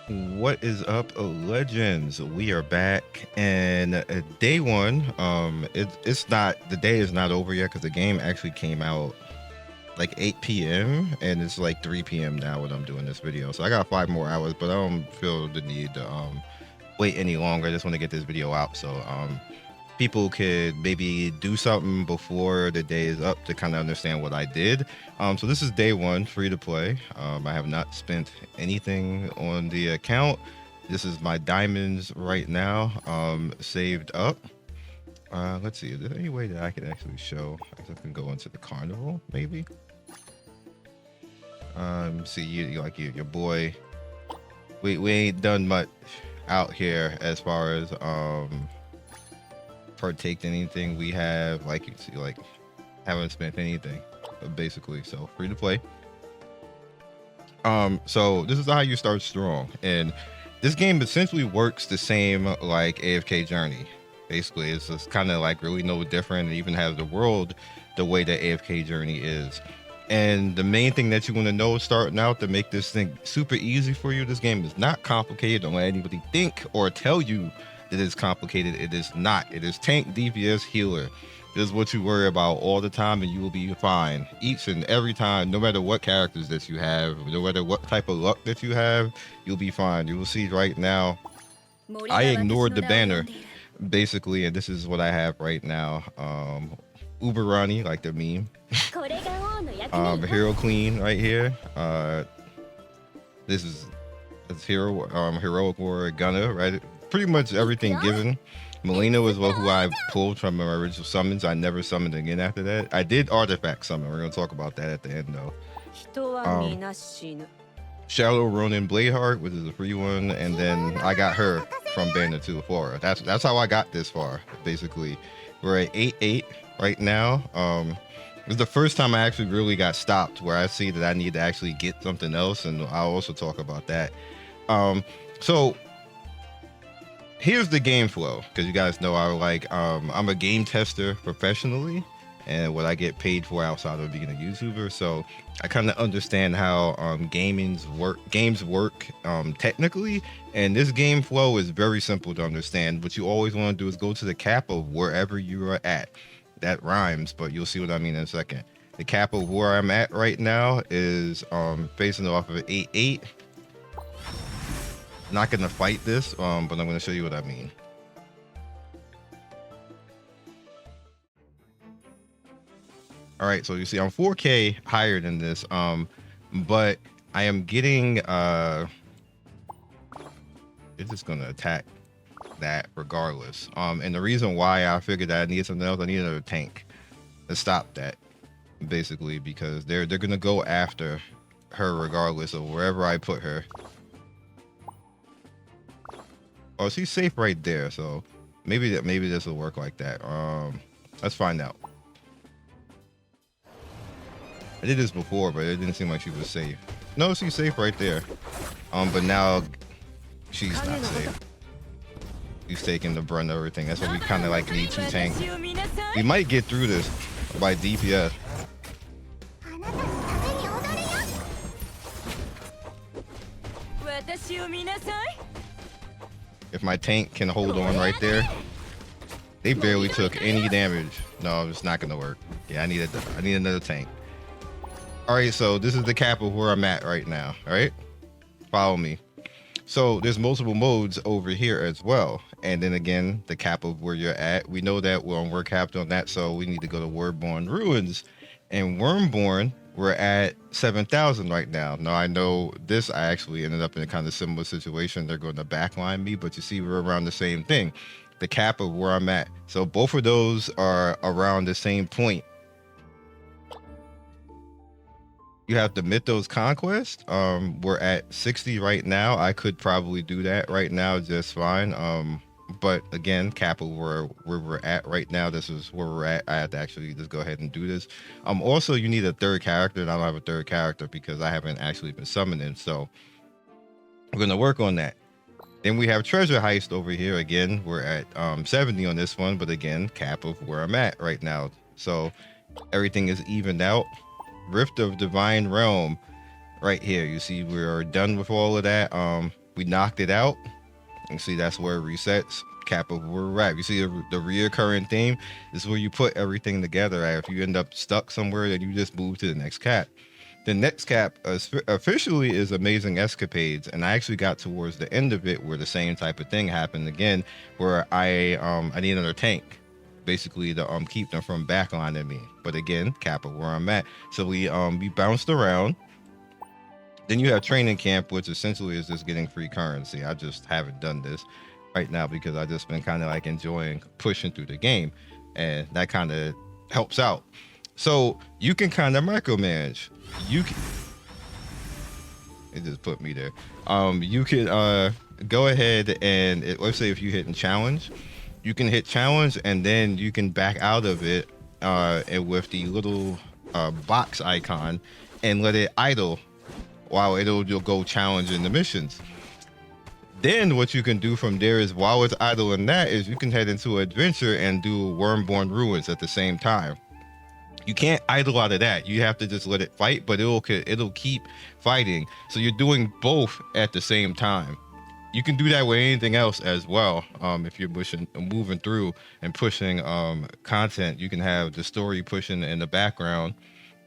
What is up, legends? We are back, and day one. It's not, the day is not over yet because the game actually came out like 8 p.m. and it's like 3 p.m. now when I'm doing this video. So I got 5 more hours, but I don't feel the need to wait any longer. I just want to get this video out so people could maybe do something before the day is up to kind of understand what I did. So this is day one, free to play. I have not spent anything on the account. This is my diamonds right now, saved up. Let's see, is there any way that I can actually show? I can go into the carnival, maybe. See, you like your boy. We ain't done much out here as far as partake in anything. We have, like you see, like haven't spent anything basically, so free to play. So this is how you start strong, and this game essentially works the same like AFK Journey. Basically, it's just kind of like really no different. It even has the world the way that AFK Journey is. And the main thing that you want to know starting out to make this thing super easy for you, this game is not complicated. Don't let anybody think or tell you that it's complicated. It is not. It is tank, DPS, healer. This is what you worry about all the time, and you will be fine each and every time. No matter what characters that you have, no matter what type of luck that you have, you'll be fine. You will see right now, I ignored the banner basically, and this is what I have right now. Uber Ronnie, like the meme. Hero Queen right here. This is heroic warrior gunner, right? Pretty much everything given. Melina was who I pulled from my original summons. I never summoned again after that. I did artifact summon. We're gonna talk about that at the end though. Shallow Ronin Bladeheart, which is a free one, and then I got her from banner to Afora. That's how I got this far. Basically, we're at 8-8 right now. It was the first time I actually really got stopped, where I see that I need to actually get something else, and I'll also talk about that. So here's the game flow, because you guys know I'm a game tester professionally, and what I get paid for outside of being a YouTuber. So I kind of understand how games work technically, and this game flow is very simple to understand. What you always want to do is go to the cap of wherever you are at. That rhymes, but you'll see what I mean in a second. The cap of where I'm at right now is facing off of 8-8. Not gonna fight this, but I'm gonna show you what I mean. All right, so you see I'm 4K higher than this, but I am getting it's just gonna attack that regardless. And the reason why I figured that I needed something else, I need another tank to stop that, basically, because they're gonna go after her regardless of wherever I put her. Oh, she's safe right there, so maybe this will work like that. Let's find out. I did this before, but it didn't seem like she was safe. No, she's safe right there. But now she's not safe. He's taking the brunt of everything. That's what we kind of like need two tanks. We might get through this by DPS. If my tank can hold on right there, they barely took any damage. No, it's not gonna work. Yeah, I need another tank. All right, so this is the cap of where I'm at right now. All right, follow me. So there's multiple modes over here as well. And then again, the cap of where you're at. We know that we're capped on that, so we need to go to Wordborn Ruins. And Wormborn, we're at 7,000 right now. Now I know this, I actually ended up in a kind of similar situation. They're going to backline me, but you see we're around the same thing. The cap of where I'm at. So both of those are around the same point. You have the Mythos Conquest. We're at 60 right now. I could probably do that right now just fine. But again, cap of where we're at right now. This is where we're at. I have to actually just go ahead and do this. Also, you need a third character, and I don't have a third character because I haven't actually been summoning. So we're gonna work on that. Then we have Treasure Heist over here. Again, we're at 70 on this one, but again, cap of where I'm at right now. So everything is evened out. Rift of Divine Realm right here. You see we're done with all of that. We knocked it out. And see, that's where it resets. Cap of where we're at. You see the reoccurring theme. This is where you put everything together. If you end up stuck somewhere, then you just move to the next cap. The next cap officially is Amazing Escapades, and I actually got towards the end of it where the same type of thing happened again, where I need another tank, basically to keep them from backlining me. But again, cap of where I'm at. So we bounced around. Then you have training camp, which essentially is just getting free currency. I just haven't done this right now because I just been kind of like enjoying pushing through the game, and that kind of helps out. So you can kind of micromanage. You can. It just put me there. You can go ahead and let's say if you hit in challenge, you can hit challenge and then you can back out of it and with the little box icon and let it idle while you'll go challenge in the missions. Then what you can do from there is while it's idle in that is you can head into adventure and do Wormborn Ruins at the same time. You can't idle out of that. You have to just let it fight, but it'll keep fighting. So you're doing both at the same time. You can do that with anything else as well. If you're moving through and pushing content, you can have the story pushing in the background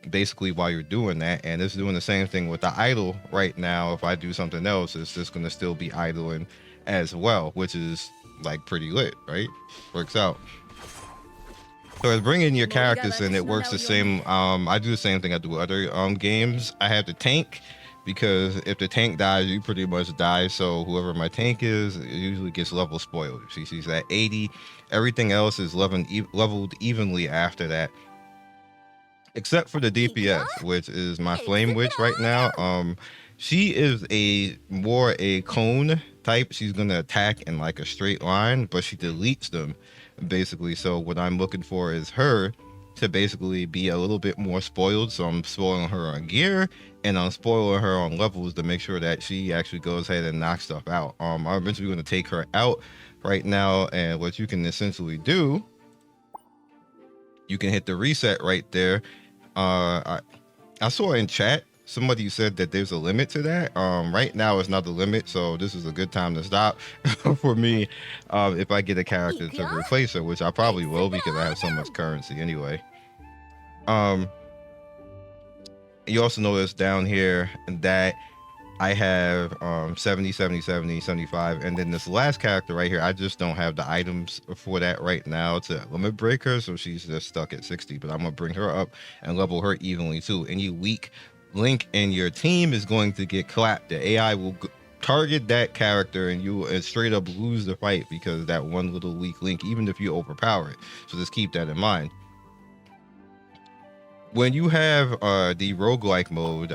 basically while you're doing that, and it's doing the same thing with the idle right now. If I do something else, it's just going to still be idling as well, which is like pretty lit, right? Works out. So as bringing your characters in, it works the same. I do the same thing I do with other games. I have the tank because if the tank dies, you pretty much die. So whoever my tank is, it usually gets level spoiled. She's at 80. Everything else is leveled evenly after that, except for the DPS, which is my Flame Witch right now. She is more a cone type. She's gonna attack in like a straight line, but she deletes them basically. So what I'm looking for is her to basically be a little bit more spoiled. So I'm spoiling her on gear and I'm spoiling her on levels to make sure that she actually goes ahead and knocks stuff out. I'm eventually going to take her out right now, and what you can essentially do, you can hit the reset right there. I saw in chat somebody said that there's a limit to that. Right now it's not the limit, so this is a good time to stop for me. If I get a character to replace her, which I probably will because I have so much currency anyway. You also notice down here that I have 70, 70, 70, 75, and then this last character right here, I just don't have the items for that right now to limit break her, so she's just stuck at 60, but I'm gonna bring her up and level her evenly too. Any weak link in your team is going to get clapped. The AI will target that character and you will straight up lose the fight because that one little weak link, even if you overpower it. So just keep that in mind. When you have the roguelike mode,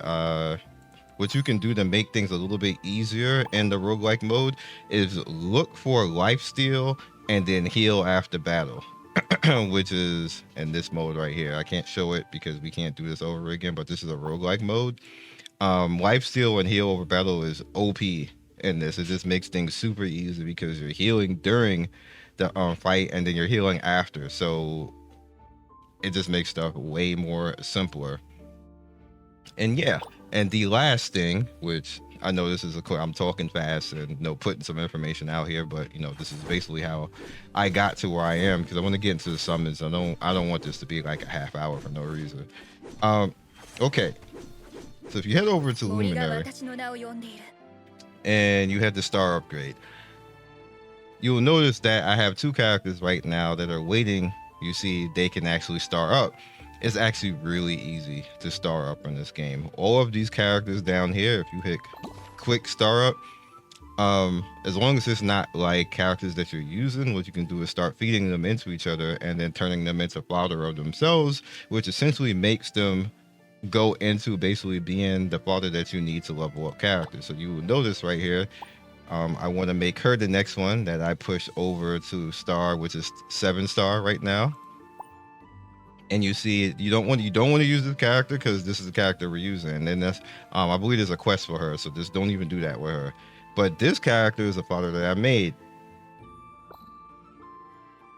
what you can do to make things a little bit easier in the roguelike mode is look for lifesteal and then heal after battle. Which is in this mode right here. I can't show it because we can't do this over again, but this is a roguelike mode. Lifesteal and heal over battle is OP in this. It just makes things super easy because you're healing during the fight and then you're healing after. So it just makes stuff way more simpler. And yeah, and the last thing, which I know this is I'm talking fast and putting some information out here, but this is basically how I got to where I am because I want to get into the summons. I don't want this to be like a half hour for no reason. Okay, so if you head over to Luminary and you had the star upgrade, you'll notice that I have two characters right now that are waiting. You see, they can actually star up. It's actually really easy to star up in this game. All of these characters down here, if you hit quick star up, as long as it's not like characters that you're using, what you can do is start feeding them into each other and then turning them into fodder of themselves, which essentially makes them go into basically being the fodder that you need to level up characters. So you will notice right here, I want to make her the next one that I push over to star, which is 7-star right now. And you see, you don't want to use this character because this is the character we're using. And then that's, I believe there's a quest for her, so just don't even do that with her. But this character is a fodder that I made.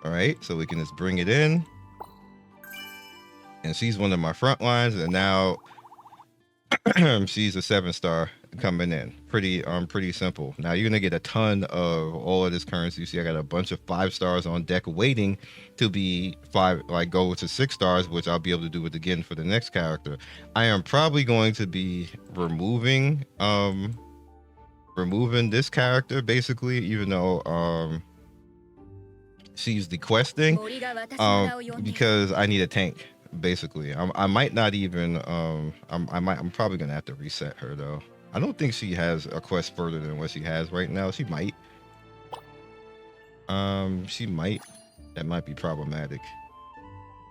All right, so we can just bring it in. And she's one of my front lines, and now she's a 7-star coming in. Pretty simple. Now you're gonna get a ton of all of this currency. You see, I got a bunch of 5 stars on deck waiting to be go to 6 stars, which I'll be able to do it again for the next character. I am probably going to be removing this character basically, even though she's the questing, because I need a tank basically. I might not even I'm probably gonna have to reset her though. I don't think she has a quest further than what she has right now. She might. That might be problematic.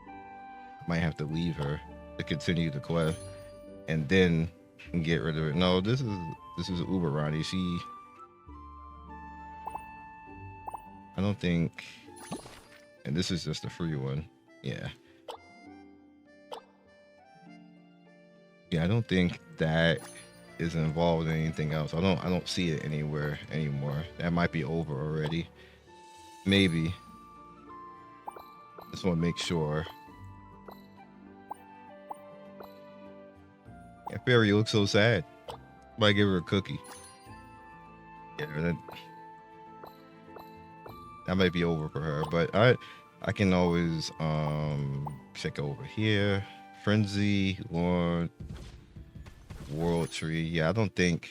I might have to leave her to continue the quest and then get rid of it. No, this is Uber Ronnie. I don't think, and this is just a free one. Yeah. Yeah, I don't think that is involved in anything else. I don't see it anywhere anymore. That might be over already. Maybe. Just want to make sure. Yeah, Fairy looks so sad. Might give her a cookie. Yeah, that might be over for her, but I can always check over here. Frenzy, Lord, World Tree. Yeah, I don't think.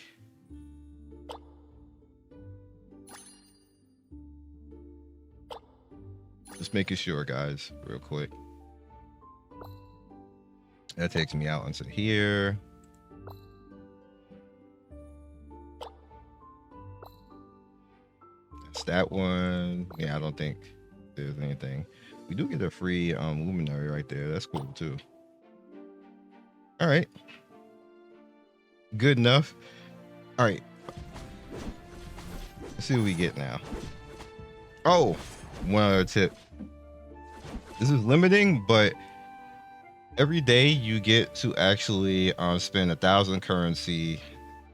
Just making sure, guys, real quick. That takes me out into here. That's that one. Yeah, I don't think there's anything. We do get a free luminary right there. That's cool too. All right. Good enough. All right. Let's see what we get now. Oh, one other tip. This is limiting, but every day you get to actually spend 1,000 currency.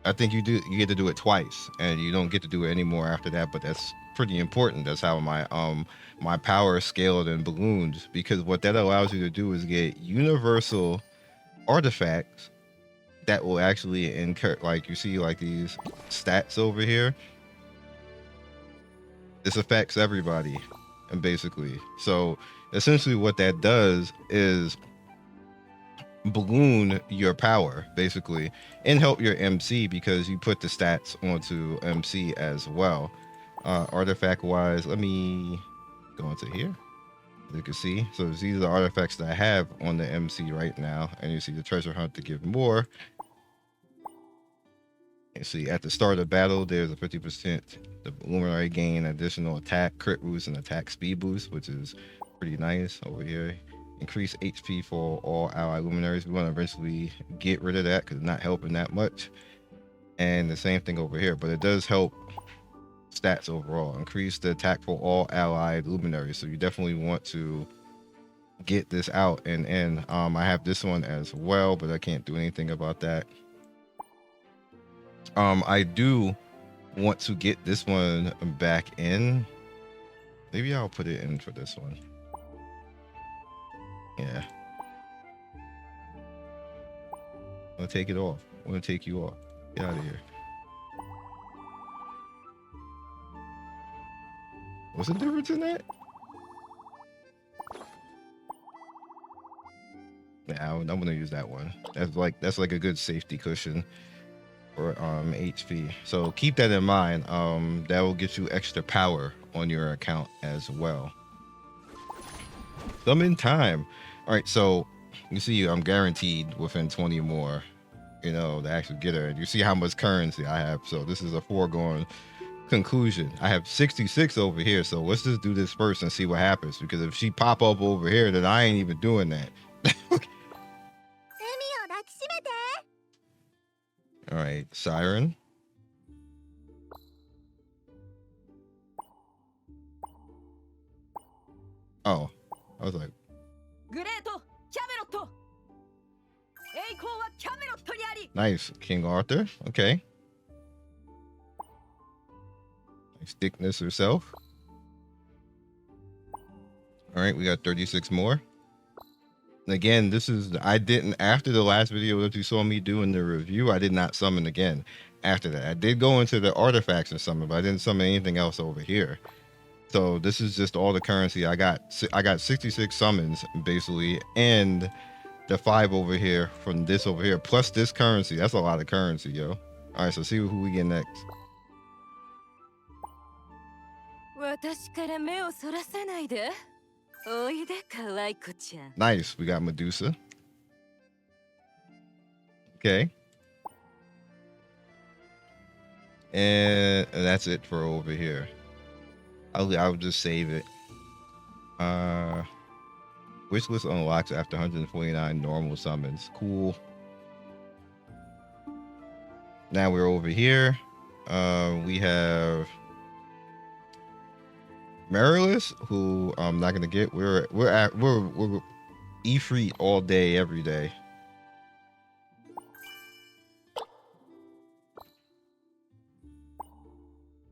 I think you get to do it twice, and you don't get to do it anymore after that. But that's pretty important. That's how my power scaled and ballooned, because what that allows you to do is get universal artifacts that will actually incur, like you see, like these stats over here. This affects everybody, and basically, so essentially what that does is balloon your power basically and help your MC, because you put the stats onto MC as well. Artifact wise, let me go into here. You can see, so these are the artifacts that I have on the MC right now, and you see the treasure hunt to give more. You see at the start of battle there's a 50% the luminary gain, additional attack crit boost and attack speed boost, which is pretty nice over here. Increase HP for all ally luminaries. We want to eventually get rid of that because it's not helping that much. And the same thing over here, but it does help stats overall. Increase the attack for all allied luminaries. So you definitely want to get this out. And I have this one as well, but I can't do anything about that. I do want to get this one back in. Maybe I'll put it in for this one. Yeah. I'm gonna take it off. I'm gonna take you off. Get out of here. What's the difference in that? Yeah, I'm gonna use that one. That's like a good safety cushion for HP. So keep that in mind. That will get you extra power on your account as well. Summon time. All right, so you see I'm guaranteed within 20 more, to actually get her. And you see how much currency I have. So this is a foregone conclusion. I have 66 over here, so let's just do this first and see what happens, because if she pop up over here, then I ain't even doing that. All right, Siren. Oh, I was like, nice, King Arthur. Okay. Nice thickness herself. All right, we got 36 more. Again, this is I didn't after the last video that you saw me do in the review. I did not summon again. After that, I did go into the artifacts and summon, but I didn't summon anything else over here. So this is just all the currency I got. I got 66 summons basically, and the 5 over here from this over here, plus this currency. That's a lot of currency, yo. All right, so see who we get next. Nice, we got Medusa. Okay. And that's it for over here. I'll just save it. Wish list unlocks after 149 normal summons. Cool. Now we're over here. We have Marilys, who I'm not gonna get. We're Ifrit all day, every day.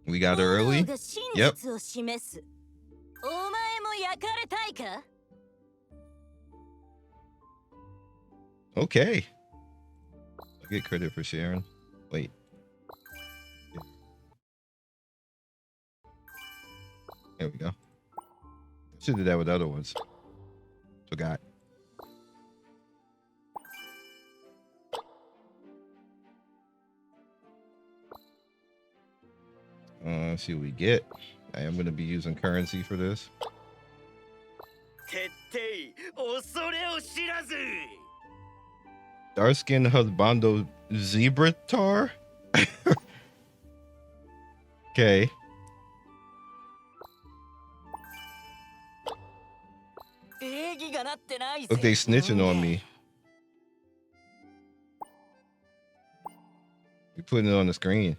We got her early. Yep. Okay. I get credit for sharing. Wait. There we go. Should do that with other ones. Forgot. Let's see what we get. I am going to be using currency for this. Dark skin husbando zebra tar. Okay. Look, they snitching on me. You're putting it on the screen.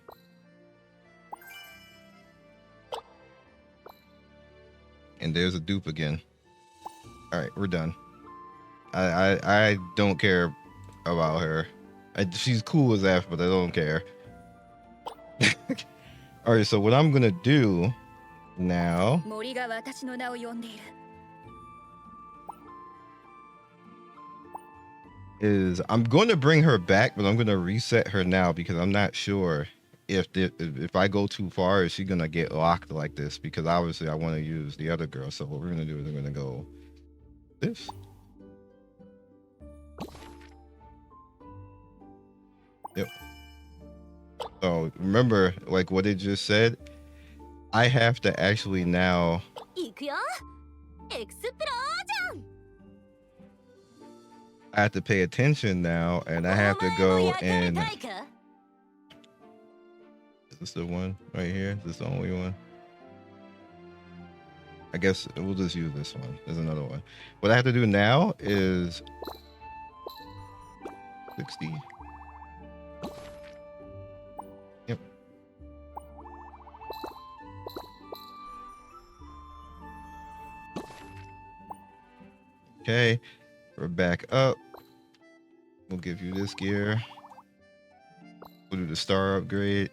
And there's a dupe again. All right, we're done. I don't care about her. She's cool as F, but I don't care. All right, so what I'm gonna do now is I'm going to bring her back, but I'm going to reset her now because I'm not sure if I go too far, is she going to get locked like this? Because obviously I want to use the other girl. So what we're going to do is we're going to go this. Yep. So remember, like what it just said, I have to actually now I have to pay attention now, and I have to go and is this the one right here? Is this the only one? I guess we'll just use this one. There's another one. What I have to do now is 60. Yep. Okay, we're back up. We'll give you this gear. We'll do the star upgrade.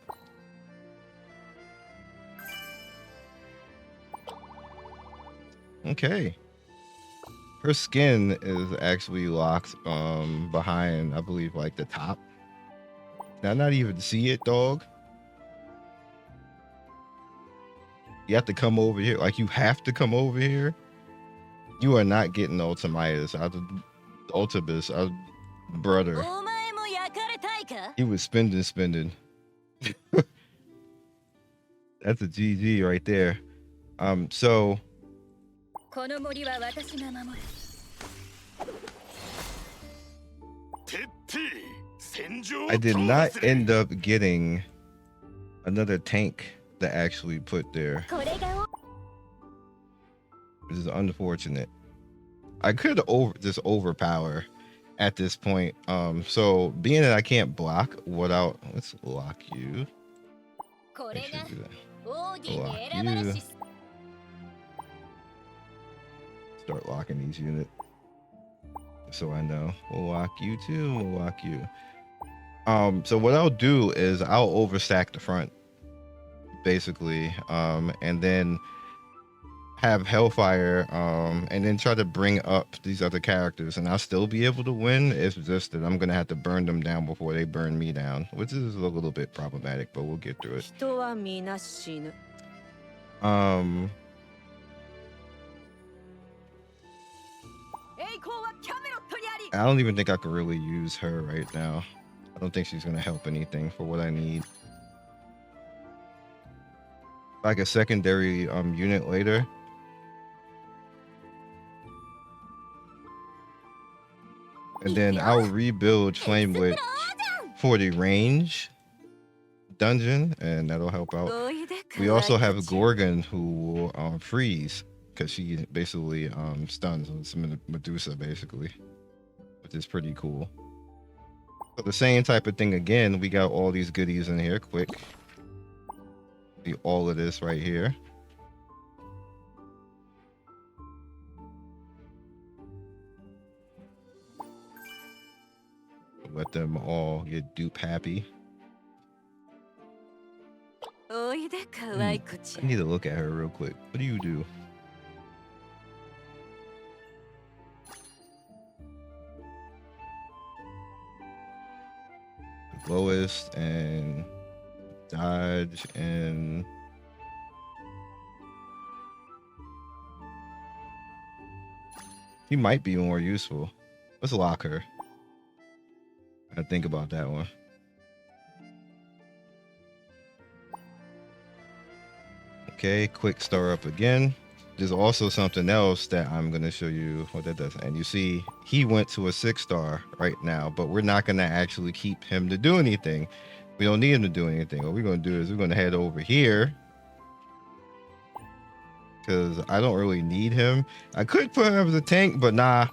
Okay. Her skin is actually locked behind, I believe, like the top. Now, not even see it, dog. You have to come over here. Like, you have to come over here. You are not getting Ultimatus out of Ultibus, our brother. He was spending. That's a GG right there. So I did not end up getting another tank to actually put there, which is unfortunate. I could just overpower at this point. So being that I can't block without, let's lock you. I should do that. Lock you. Start locking these units so I know. We'll lock you too. We'll lock you. So what I'll do is I'll overstack the front basically, and then have Hellfire, and then try to bring up these other characters, and I'll still be able to win. It's just that I'm gonna have to burn them down before they burn me down, which is a little bit problematic, but we'll get through it. I don't even think I could really use her right now. I don't think she's gonna help anything for what I need. Like a secondary unit later. And then I'll rebuild Flame Witch for the range dungeon, and that'll help out. We also have Gorgon who will freeze, because she basically stuns some Medusa, basically, which is pretty cool. So the same type of thing again. We got all these goodies in here. Quick. See all of this right here. Let them all get dupe happy. I need to look at her real quick. What do you do? Lowest and dodge and he might be more useful. Let's lock her. I think about that one. Okay, quick star up again. There's also something else that I'm going to show you what that does. And you see, he went to a 6-star right now, but we're not going to actually keep him to do anything. We don't need him to do anything. What we're going to do is we're going to head over here, because I don't really need him. I could put him as a tank, but nah.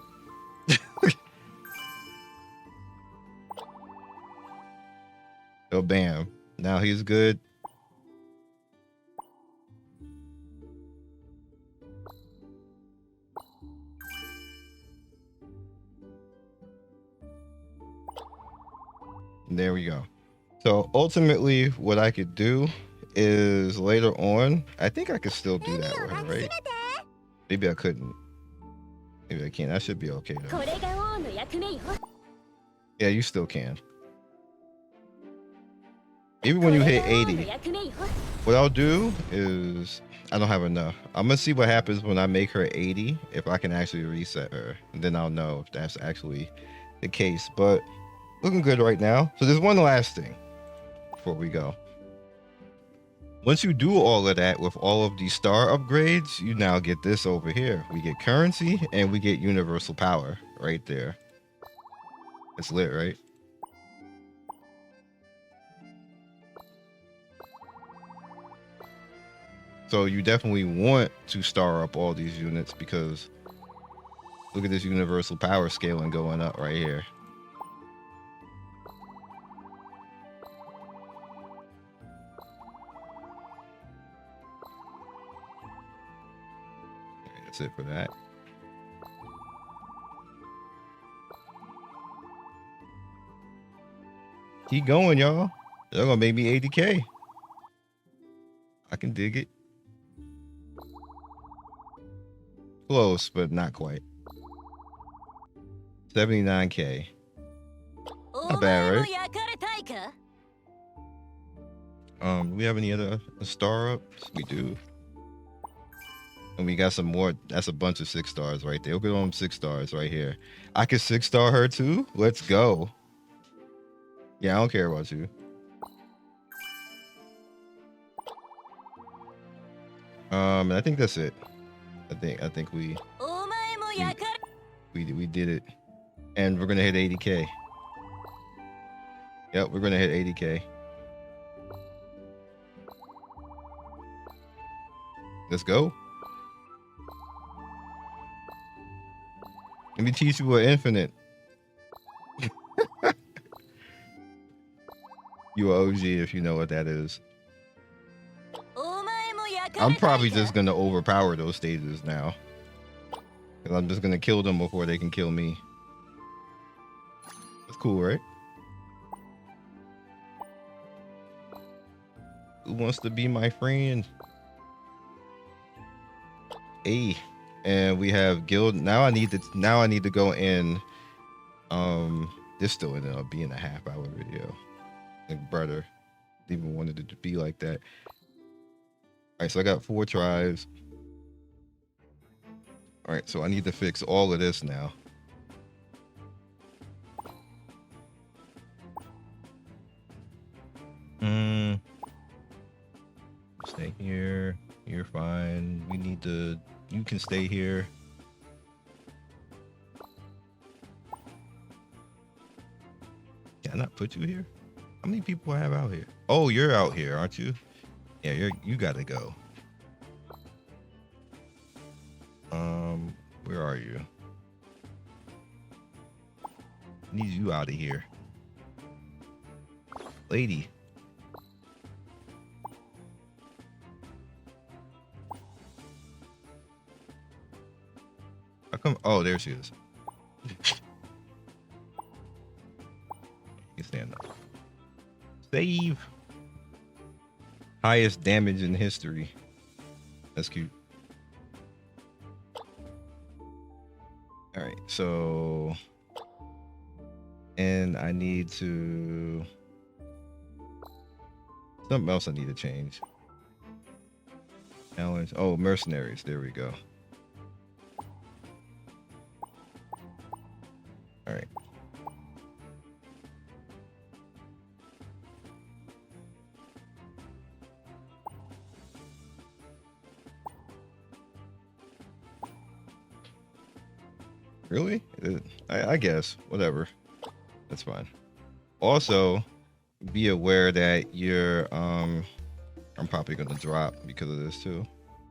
So bam. Now he's good. There we go. So ultimately what I could do is later on, I think I could still do that with her, right? Maybe I couldn't. Maybe I can't. I should be okay though. Yeah, you still can. Even when you hit 80, what I'll do is, I don't have enough. I'm gonna see what happens when I make her 80, if I can actually reset her. And then I'll know if that's actually the case. But looking good right now. So there's one last thing before we go. Once you do all of that with all of these star upgrades, you now get this over here. We get currency and we get universal power right there. It's lit, right? So you definitely want to star up all these units, because look at this universal power scaling going up right here. That's it for that. Keep going, y'all. They're gonna make me 80K. I can dig it. Close, but not quite. 79K. Not bad, right? Do we have any other star ups? We do. And we got some more. That's a bunch of 6-stars right there. Look at them 6-stars right here. I can 6-star her too. Let's go. Yeah, I don't care about you. And I think that's it. I think we did it. And we're gonna hit 80K. Yep, we're gonna hit 80K. Let's go. Let me teach you what infinite. You are OG if you know what that is. I'm probably just gonna overpower those stages now, because I'm just gonna kill them before they can kill me. That's cool, right? Who wants to be my friend? A, and we have guild. Now I need to go in. This still ended up being a half-hour video. Like, brother, didn't even wanted it to be like that. All right, so I got 4 tribes. All right, so I need to fix all of this now. Stay here. You're fine. We need to. You can stay here. Can I not put you here? How many people I have out here? Oh, you're out here, aren't you? Yeah, you gotta go. Where are you? Need you out of here, lady. How come? Oh, there she is. You stand up. Save. Highest damage in history. That's cute. All right, so, and I need to, something else I need to change. Challenge. Oh, mercenaries. There we go. All right. Really? I guess. Whatever. That's fine. Also, be aware that you're I'm probably gonna drop because of this too.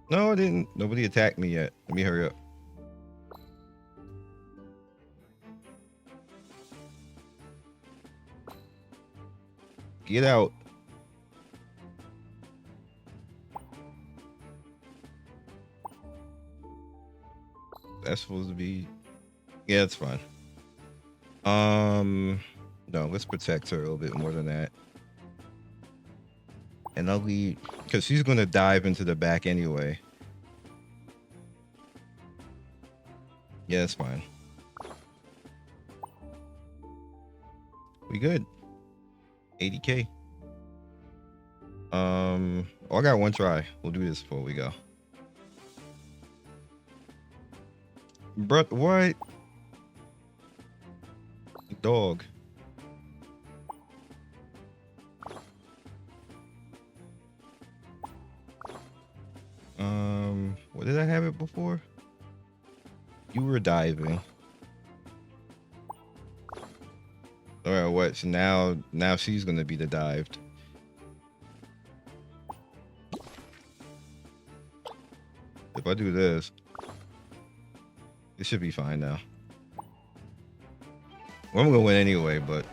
No, I didn't. Nobody attacked me yet. Let me hurry up. Get out. That's supposed to be. Yeah, it's fine. No, let's protect her a little bit more than that. And I'll leave, because she's gonna dive into the back anyway. Yeah, that's fine. We good. 80K. Oh, I got 1 try. We'll do this before we go. Bruh, what? Dog. What did I have it before? You were diving. All right, what? So now she's gonna be the dived. If I do this, it should be fine now. Well, I'm gonna win anyway, but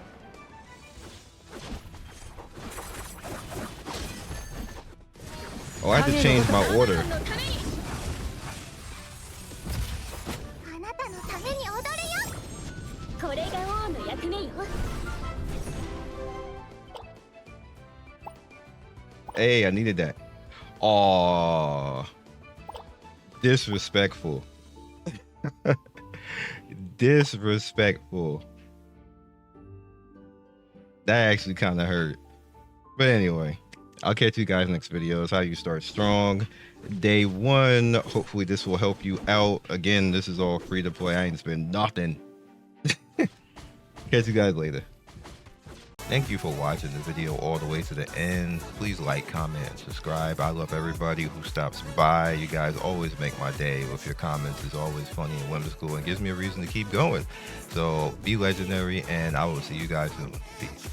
oh, I have to change my order. Hey, I needed that. Oh, disrespectful. Disrespectful. That actually kind of hurt. But anyway, I'll catch you guys next video. It's how you start strong. Day 1. Hopefully this will help you out. Again, this is all free to play. I ain't spend nothing. Catch you guys later. Thank you for watching the video all the way to the end. Please like, comment, and subscribe. I love everybody who stops by. You guys always make my day with your comments. It's always funny and whimsical and gives me a reason to keep going. So be legendary, and I will see you guys soon. Peace.